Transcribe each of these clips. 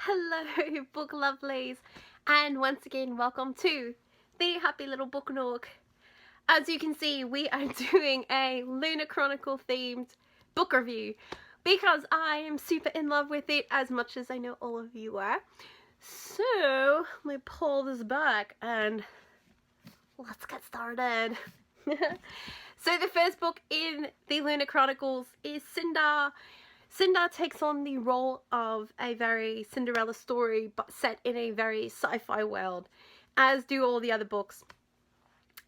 Hello, book lovelies, and once again, welcome to the Happy Little Book Nook. As you can see, we are doing a Lunar Chronicle themed book review because I am super in love with it, as much as I know all of you are. So, let me pull this back and let's get started. So the first book in the Lunar Chronicles is Cinder. Cinder takes on the role of a very Cinderella story, but set in a very sci-fi world, as do all the other books.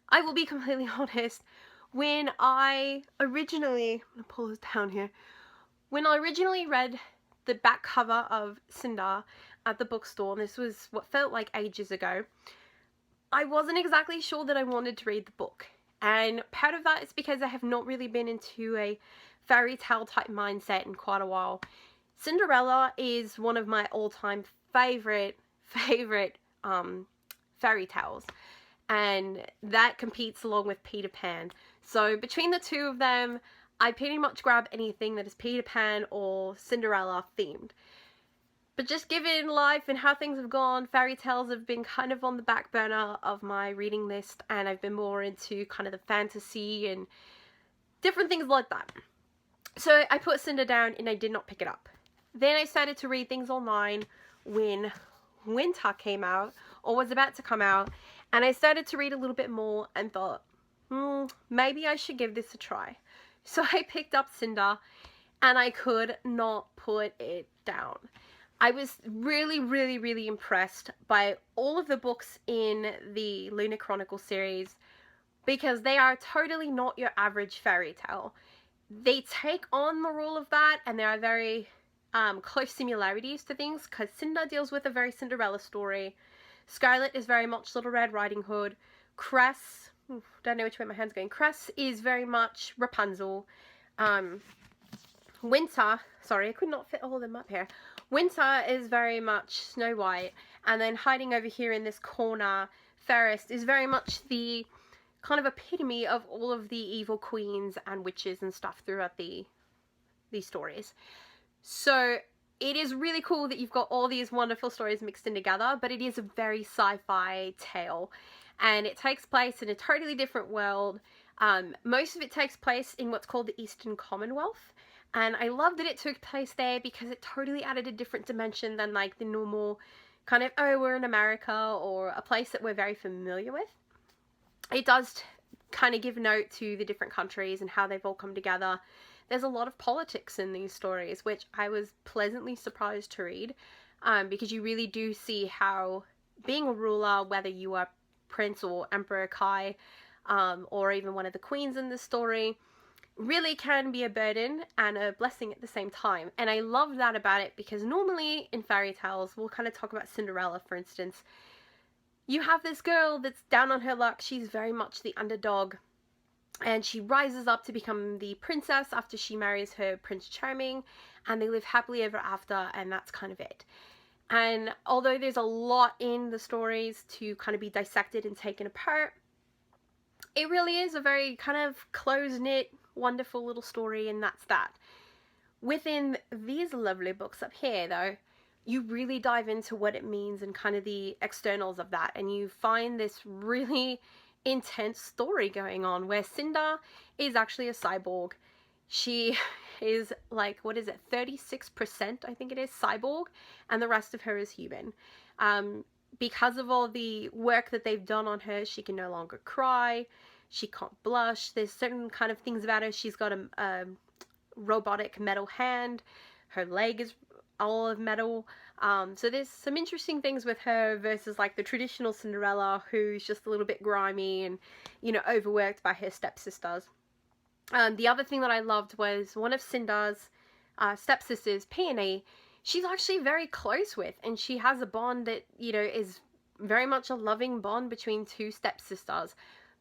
I will be completely honest, when I originally, I'm going to pull this down here, when I originally read the back cover of Cinder at the bookstore, and this was what felt like ages ago, I wasn't exactly sure that I wanted to read the book. And part of that is because I have not really been into a fairy tale type mindset in quite a while. Cinderella is one of my all-time favorite fairy tales, and that competes along with Peter Pan. So between the two of them, I pretty much grab anything that is Peter Pan or Cinderella themed. But just given life and how things have gone, fairy tales have been kind of on the back burner of my reading list, and I've been more into kind of the fantasy and different things like that. So I put Cinder down and I did not pick it up. Then I started to read things online when winter came out, or was about to come out, and I started to read a little bit more and thought, maybe I should give this a try. So I picked up Cinder and I could not put it down. I was really impressed by all of the books in the Lunar Chronicles series, because they are totally not your average fairy tale. They take on the role of that, and there are very close similarities to things, because Cinder deals with a very Cinderella story. Scarlet is very much Little Red Riding Hood. Cress, don't know which way my hand's going. Cress is very much Rapunzel. Winter, sorry, I could not fit all of them up here. Winter is very much Snow White, and then hiding over here in this corner, Fairest is very much the kind of epitome of all of the evil queens and witches and stuff throughout these stories. So it is really cool that you've got all these wonderful stories mixed in together, but it is a very sci-fi tale, and it takes place in a totally different world. Most of it takes place in what's called the Eastern Commonwealth, and I love that it took place there because it totally added a different dimension than like the normal kind of, oh, we're in America, or a place that we're very familiar with. It does kind of give note to the different countries and how they've all come together. There's a lot of politics in these stories, which I was pleasantly surprised to read, because you really do see how being a ruler, whether you are Prince or Emperor Kai, or even one of the queens in this story, really can be a burden and a blessing at the same time. And I love that about it, because normally in fairy tales, we'll kind of talk about Cinderella, for instance. You have this girl that's down on her luck. She's very much the underdog, and she rises up to become the princess after she marries her Prince Charming, and they live happily ever after, and that's kind of it. And although there's a lot in the stories to kind of be dissected and taken apart, it really is a very kind of close-knit, wonderful little story, and that's that. Within these lovely books up here, though, you really dive into what it means and kind of the externals of that, and you find this really intense story going on where Cinder is actually a cyborg. She is like, what is it, 36% I think it is cyborg, and the rest of her is human. Because of all the work that they've done on her, she can no longer cry, she can't blush, there's certain kind of things about her. She's got a robotic metal hand, her leg is all of metal, so there's some interesting things with her versus like the traditional Cinderella, who's just a little bit grimy and, you know, overworked by her stepsisters. The other thing that I loved was one of Cinder's stepsisters, Peony, she's actually very close with, and she has a bond that, you know, is very much a loving bond between two stepsisters,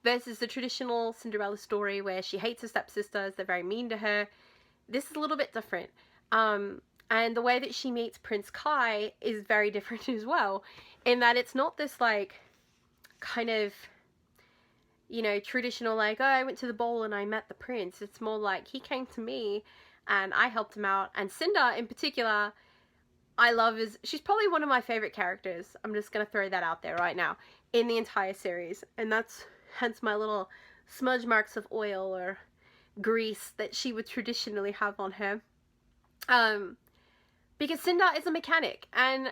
versus the traditional Cinderella story where she hates her stepsisters, they're very mean to her. This is a little bit different. And the way that she meets Prince Kai is very different as well, in that it's not this like kind of, you know, traditional like, oh, I went to the ball and I met the prince. It's more like he came to me and I helped him out. And Cinder in particular, I love is she's probably one of my favorite characters. I'm just gonna throw that out there right now in the entire series, and that's hence my little smudge marks of oil or grease that she would traditionally have on her. Because Cinder is a mechanic, and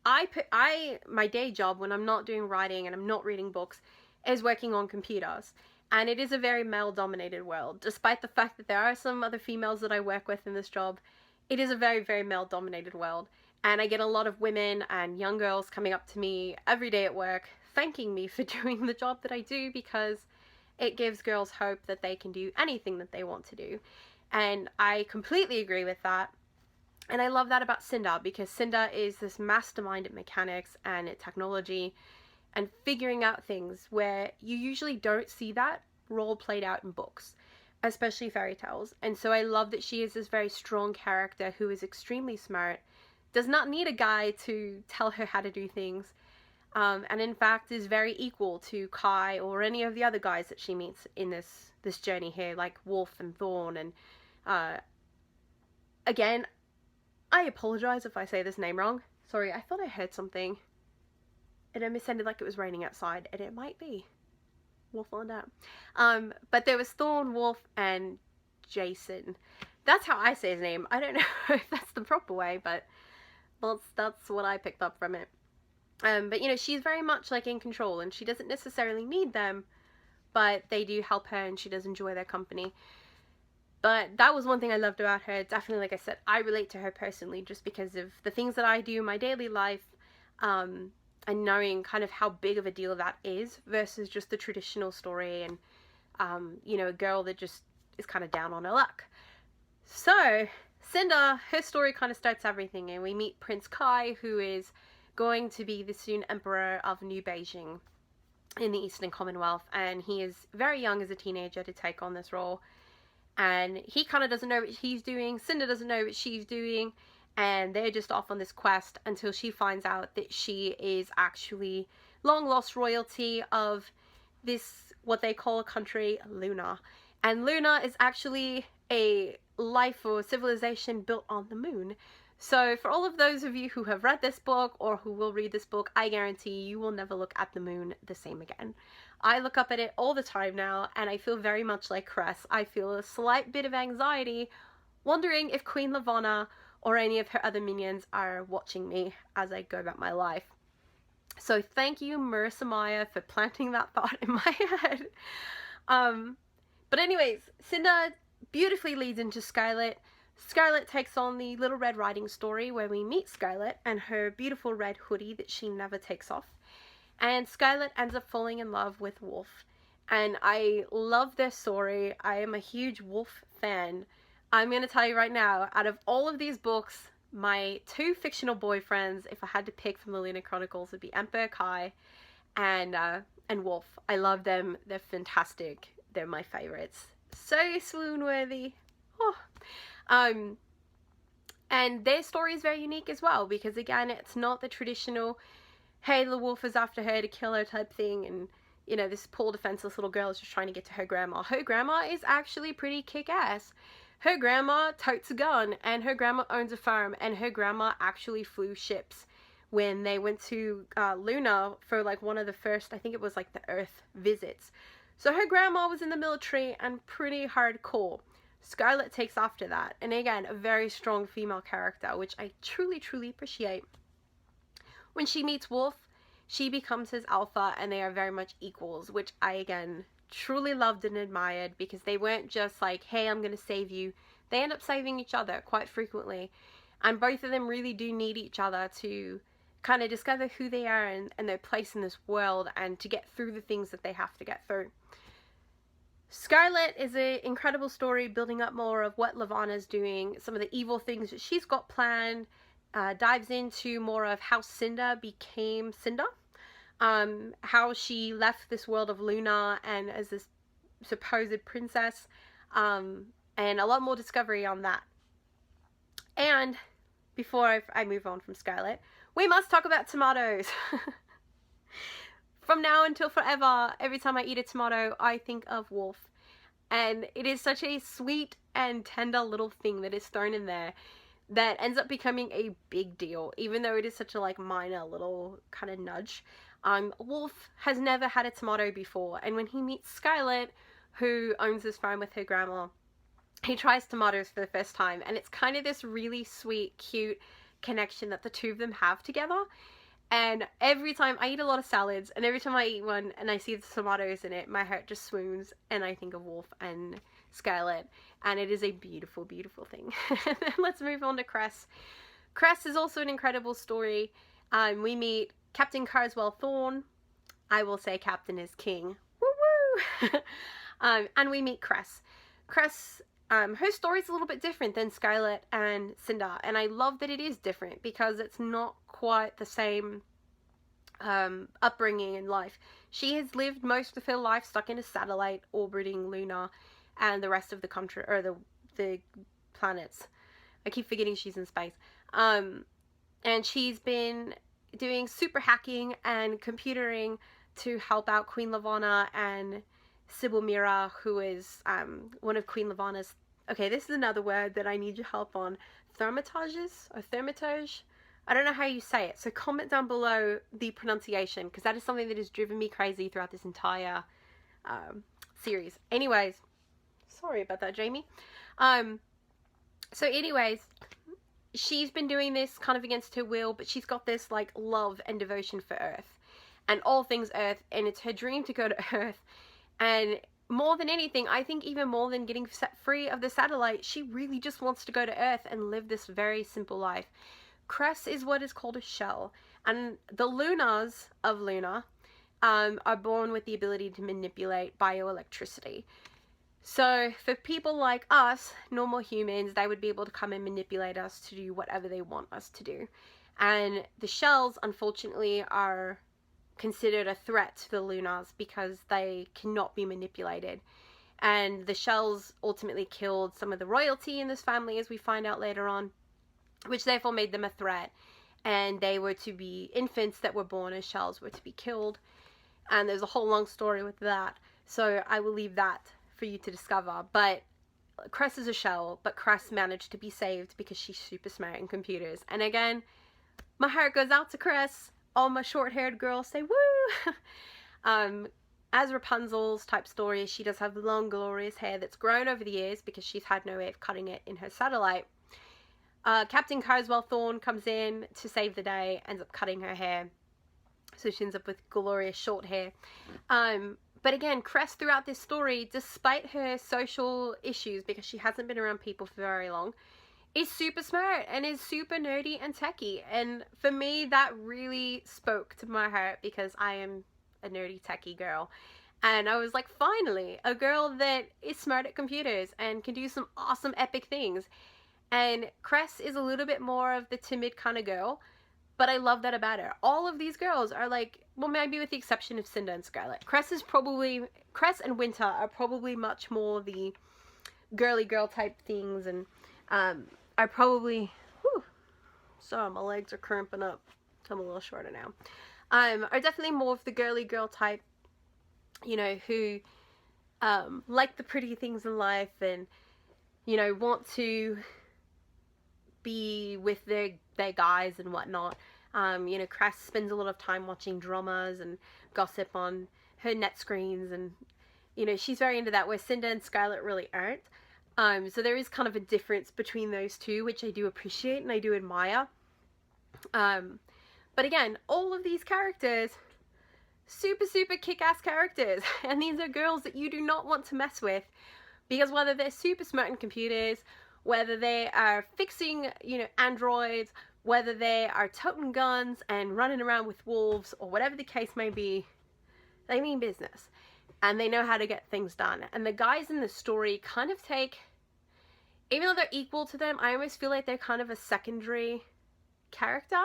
my day job when I'm not doing writing and I'm not reading books is working on computers. And it is a very male-dominated world. Despite the fact that there are some other females that I work with in this job, it is a very, very male-dominated world. And I get a lot of women and young girls coming up to me every day at work, thanking me for doing the job that I do, because it gives girls hope that they can do anything that they want to do. And I completely agree with that. And I love that about Cinder, because Cinder is this mastermind at mechanics and at technology and figuring out things where you usually don't see that role played out in books, especially fairy tales. And so I love that she is this very strong character who is extremely smart, does not need a guy to tell her how to do things, and in fact is very equal to Kai or any of the other guys that she meets in this journey here, like Wolf and Thorn. And again, I apologize if I say this name wrong. Sorry, I thought I heard something. It almost sounded like it was raining outside, and it might be. We'll find out. But there was Thorn, Wolf, and Jason. That's how I say his name. I don't know if that's the proper way, but that's what I picked up from it. But, you know, she's very much, like, in control, and she doesn't necessarily need them, but they do help her, and she does enjoy their company. But that was one thing I loved about her. Definitely, like I said, I relate to her personally just because of the things that I do in my daily life, and knowing kind of how big of a deal that is versus just the traditional story and, you know, a girl that just is kind of down on her luck. So, Cinder, her story kind of starts everything, and we meet Prince Kai, who is going to be the soon Emperor of New Beijing in the Eastern Commonwealth, and he is very young as a teenager to take on this role. And he kind of doesn't know what he's doing, Cinder doesn't know what she's doing, and they're just off on this quest until she finds out that she is actually long lost royalty of this, what they call a country, Lunar. And Lunar is actually a life or civilization built on the moon. So for all of those of you who have read this book or who will read this book, I guarantee you will never look at the moon the same again. I look up at it all the time now, and I feel very much like Cress. I feel a slight bit of anxiety, wondering if Queen Lavonna or any of her other minions are watching me as I go about my life. So thank you, Marissa Meyer, for planting that thought in my head. But anyways, Cinder beautifully leads into Scarlet. Scarlet takes on the Little Red Riding story where we meet Scarlet and her beautiful red hoodie that she never takes off. And Scarlet ends up falling in love with Wolf. And I love this story. I am a huge Wolf fan. I'm going to tell you right now, out of all of these books, my two fictional boyfriends, if I had to pick from the Lunar Chronicles, would be Emperor Kai and Wolf. I love them. They're fantastic. They're my favorites. So swoon-worthy. Oh. And their story is very unique as well, because again, it's not the traditional, hey, the wolf is after her to kill her type thing, and you know, this poor defenseless little girl is just trying to get to her grandma. Her grandma is actually pretty kick-ass. Her grandma totes a gun, and her grandma owns a farm, and her grandma actually flew ships when they went to Luna for like one of the first, I think it was like the Earth visits. So her grandma was in the military and pretty hardcore. Scarlet takes after that, and again, a very strong female character, which I truly, truly appreciate. When she meets Wolf, she becomes his alpha, and they are very much equals, which I, again, truly loved and admired, because they weren't just like, hey, I'm going to save you. They end up saving each other quite frequently, and both of them really do need each other to kind of discover who they are and their place in this world, and to get through the things that they have to get through. Scarlet is an incredible story, building up more of what Lavonna's doing, some of the evil things that she's got planned, dives into more of how Cinder became Cinder, how she left this world of Luna and as this supposed princess, and a lot more discovery on that. And before I move on from Scarlet, we must talk about tomatoes. From now until forever, every time I eat a tomato, I think of Wolf. And it is such a sweet and tender little thing that is thrown in there. that ends up becoming a big deal, even though it is such a like minor little kind of nudge. Wolf has never had a tomato before, and when he meets Scarlet, who owns this farm with her grandma, he tries tomatoes for the first time, and it's kind of this really sweet, cute connection that the two of them have together. And every time I eat a lot of salads, and every time I eat one and I see the tomatoes in it, my heart just swoons, and I think of Wolf and Scarlet, and it is a beautiful, beautiful thing. Let's move on to Cress. Cress is also an incredible story. We meet Captain Carswell Thorne. I will say Captain is king. Woo woo! And we meet Cress. Cress, her story is a little bit different than Scarlet and Cinder, and I love that it is different because it's not quite the same upbringing in life. She has lived most of her life stuck in a satellite orbiting Lunar and the rest of the country, or the planets. I keep forgetting she's in space. And she's been doing super hacking and computering to help out Queen Levana and Sybil Mira, who is one of Queen Levana's, okay, this is another word that I need your help on, thermitages, or thermitage? I don't know how you say it, so comment down below the pronunciation, because that is something that has driven me crazy throughout this entire series. Anyways, sorry about that, Jamie. So anyways, she's been doing this kind of against her will, but she's got this like love and devotion for Earth and all things Earth, and it's her dream to go to Earth. And more than anything, I think even more than getting set free of the satellite, she really just wants to go to Earth and live this very simple life. Cress is what is called a shell, and the Lunars of Lunar are born with the ability to manipulate bioelectricity. So for people like us, normal humans, they would be able to come and manipulate us to do whatever they want us to do. And the shells, unfortunately, are considered a threat to the Lunars because they cannot be manipulated. And the shells ultimately killed some of the royalty in this family, as we find out later on, which therefore made them a threat. And they were to be infants that were born as shells were to be killed. And there's a whole long story with that. So I will leave that for you to discover. But Cress is a shell, but Cress managed to be saved because she's super smart in computers. And again, my heart goes out to Cress. All my short-haired girls say woo! As Rapunzel's type story, she does have long, glorious hair that's grown over the years because she's had no way of cutting it in her satellite. Captain Carswell Thorne comes in to save the day, ends up cutting her hair, so she ends up with glorious short hair. But again, Cress throughout this story, despite her social issues, because she hasn't been around people for very long, is super smart and is super nerdy and techie. And for me, that really spoke to my heart because I am a nerdy techie girl. And I was like, finally, a girl that is smart at computers and can do some awesome epic things. And Cress is a little bit more of the timid kind of girl, but I love that about her. All of these girls are like, well, maybe with the exception of Cinder and Scarlet. Cress and Winter are probably much more the girly girl type things, and are probably, sorry, my legs are cramping up, so I'm a little shorter now, are definitely more of the girly girl type, you know, who like the pretty things in life and, you know, want to be with their guys and whatnot. You know, Cress spends a lot of time watching dramas and gossip on her net screens, and, you know, she's very into that, where Cinder and Scarlet really aren't. So there is kind of a difference between those two, which I do appreciate and I do admire. But again, all of these characters, super, super kick-ass characters. And these are girls that you do not want to mess with, because whether they're super smart in computers, whether they are fixing, you know, androids, whether they are toting guns and running around with wolves, or whatever the case may be, they mean business. And they know how to get things done. And the guys in the story kind of take, even though they're equal to them, I almost feel like they're kind of a secondary character,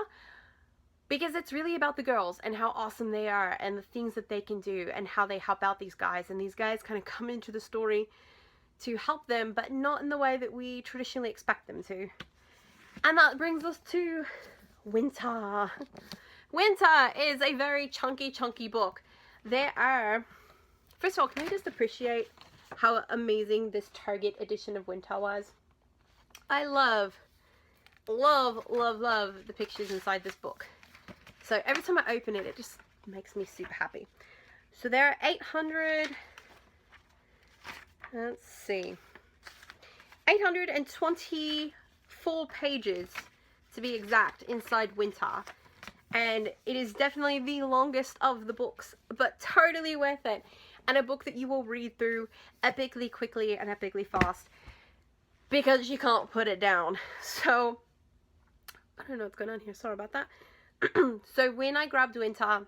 because it's really about the girls and how awesome they are and the things that they can do and how they help out these guys. And these guys kind of come into the story to help them, but not in the way that we traditionally expect them to. And that brings us to Winter. Winter is a very chunky book. There are, first of all, can we just appreciate how amazing this Target edition of Winter was? I love love, love, love the pictures inside this book. So every time I open it, it just makes me super happy. So there are 800, let's see, 824 pages to be exact inside Winter. And it is definitely the longest of the books, but totally worth it. And a book that you will read through epically quickly and epically fast, because you can't put it down. So, I don't know what's going on here, sorry about that. So when I grabbed Winter,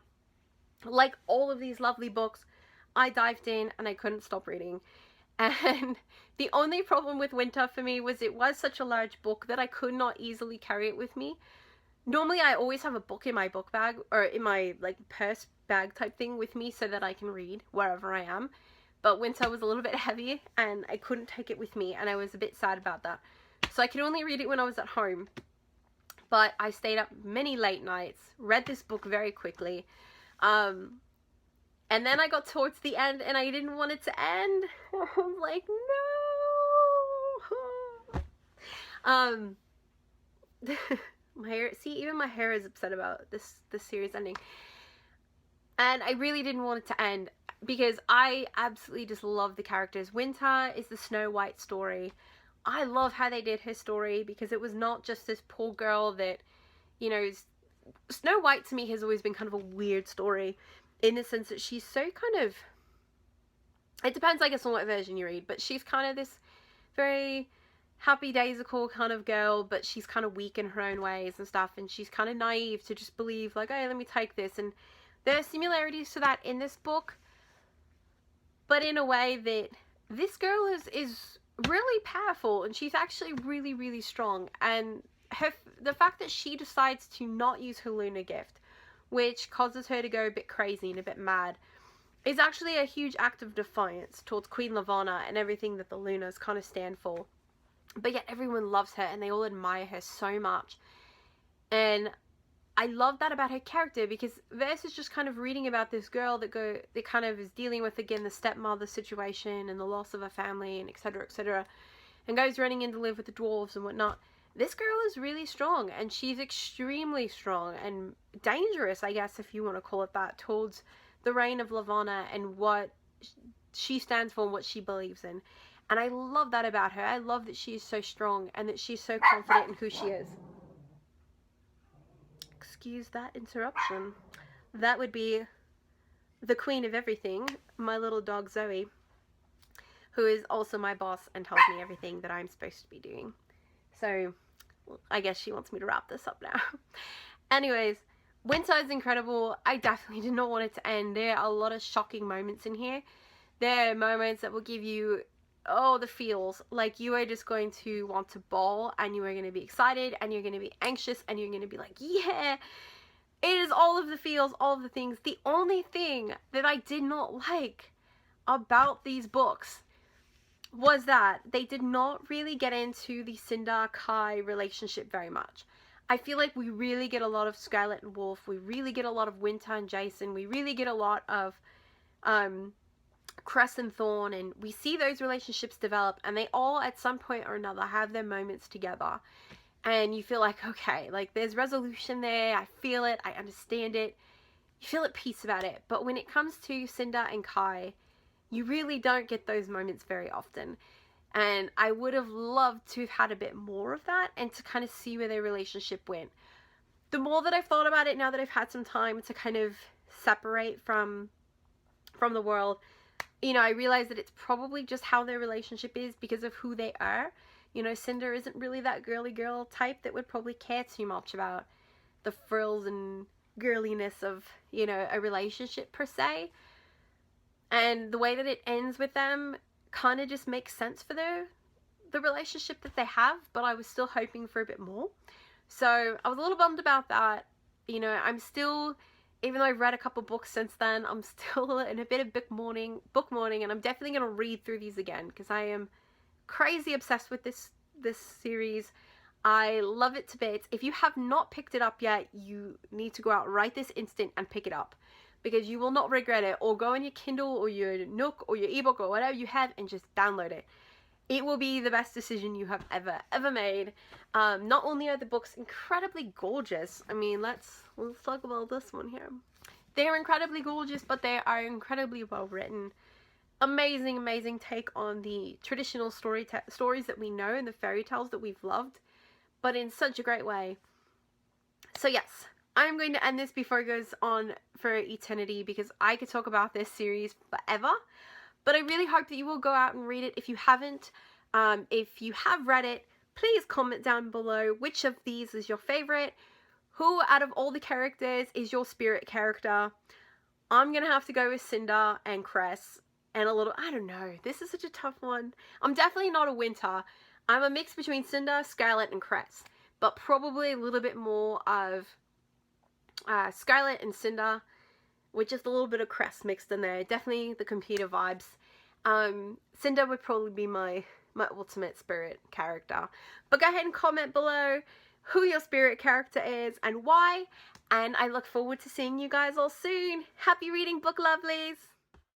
like all of these lovely books, I dived in and I couldn't stop reading. And the only problem with Winter for me was it was such a large book that I could not easily carry it with me. Normally I always have a book in my book bag, or in my like purse bag type thing with me, so that I can read wherever I am. But Winter was a little bit heavy and I couldn't take it with me, and I was a bit sad about that. So I could only read it when I was at home. But I stayed up many late nights, read this book very quickly. And then I got towards the end and I didn't want it to end. I was like, no. My hair, see, even my hair is upset about this series ending. And I really didn't want it to end because I absolutely just love the characters. Winter is the Snow White story. I love how they did her story, because it was not just this poor girl that, you know, Snow White to me has always been kind of a weird story, in the sense that she's so kind of, it depends I guess on what version you read, but she's kind of this very happy daisical kind of girl, but she's kind of weak in her own ways and stuff, and she's kind of naive to just believe like, oh, let me take this. And there are similarities to that in this book, but in a way that this girl is really powerful, and she's actually really, really strong. And the fact that she decides to not use her lunar gift, which causes her to go a bit crazy and a bit mad, is actually a huge act of defiance towards Queen Levana and everything that the Lunars kind of stand for. But yet everyone loves her and they all admire her so much. And I love that about her character, because versus just kind of reading about this girl that kind of is dealing with, again, the stepmother situation and the loss of her family and etc., and goes running in to live with the dwarves and whatnot. This girl is really strong, and she's extremely strong and dangerous, I guess, if you want to call it that, towards the reign of Levana and what she stands for and what she believes in. And I love that about her. I love that she is so strong and that she's so confident in who she is. Excuse that interruption. That would be the queen of everything, my little dog Zoe, who is also my boss and tells me everything that I'm supposed to be doing. So I guess she wants me to wrap this up now. Anyways, Winter is incredible. I definitely did not want it to end. There are a lot of shocking moments in here. There are moments that will give you, oh, the feels. Like, you are just going to want to bawl, and you are going to be excited, and you're going to be anxious, and you're going to be like, yeah. It is all of the feels, all of the things. The only thing that I did not like about these books was that they did not really get into the Cinder-Kai relationship very much. I feel like we really get a lot of Scarlet and Wolf. We really get a lot of Winter and Jason. We really get a lot of Cress and Thorn, and we see those relationships develop, and they all at some point or another have their moments together. And you feel like, okay, like there's resolution there. I feel it. I understand it. You feel at peace about it. But when it comes to Cinder and Kai, you really don't get those moments very often. And I would have loved to have had a bit more of that and to kind of see where their relationship went. The more that I've thought about it, now that I've had some time to kind of separate from the world, you know, I realize that it's probably just how their relationship is because of who they are. You know, Cinder isn't really that girly girl type that would probably care too much about the frills and girliness of, you know, a relationship per se. And the way that it ends with them kind of just makes sense for the relationship that they have, but I was still hoping for a bit more. So I was a little bummed about that. You know, I'm still, even though I've read a couple books since then, I'm still in a bit of book mourning, and I'm definitely going to read through these again because I am crazy obsessed with this series. I love it to bits. If you have not picked it up yet, you need to go out right this instant and pick it up, because you will not regret it. Or go on your Kindle or your Nook or your ebook or whatever you have and just download it. it will be the best decision you have ever made. Not only are the books incredibly gorgeous, I mean, let's talk about this one here. They're incredibly gorgeous, but they are incredibly well written. Amazing take on the traditional stories that we know and the fairy tales that we've loved, but in such a great way. So yes, I'm going to end this before it goes on for eternity, because I could talk about this series forever. But I really hope that you will go out and read it if you haven't. If you have read it, please comment down below which of these is your favorite. Who out of all the characters is your spirit character? I'm going to have to go with Cinder and Cress. And a little, I don't know, this is such a tough one. I'm definitely not a Winter. I'm a mix between Cinder, Scarlet, and Cress. But probably a little bit more of Scarlet and Cinder, with just a little bit of Cress mixed in there. Definitely the computer vibes. Cinder would probably be my ultimate spirit character. But go ahead and comment below who your spirit character is and why. And I look forward to seeing you guys all soon. Happy reading, book lovelies!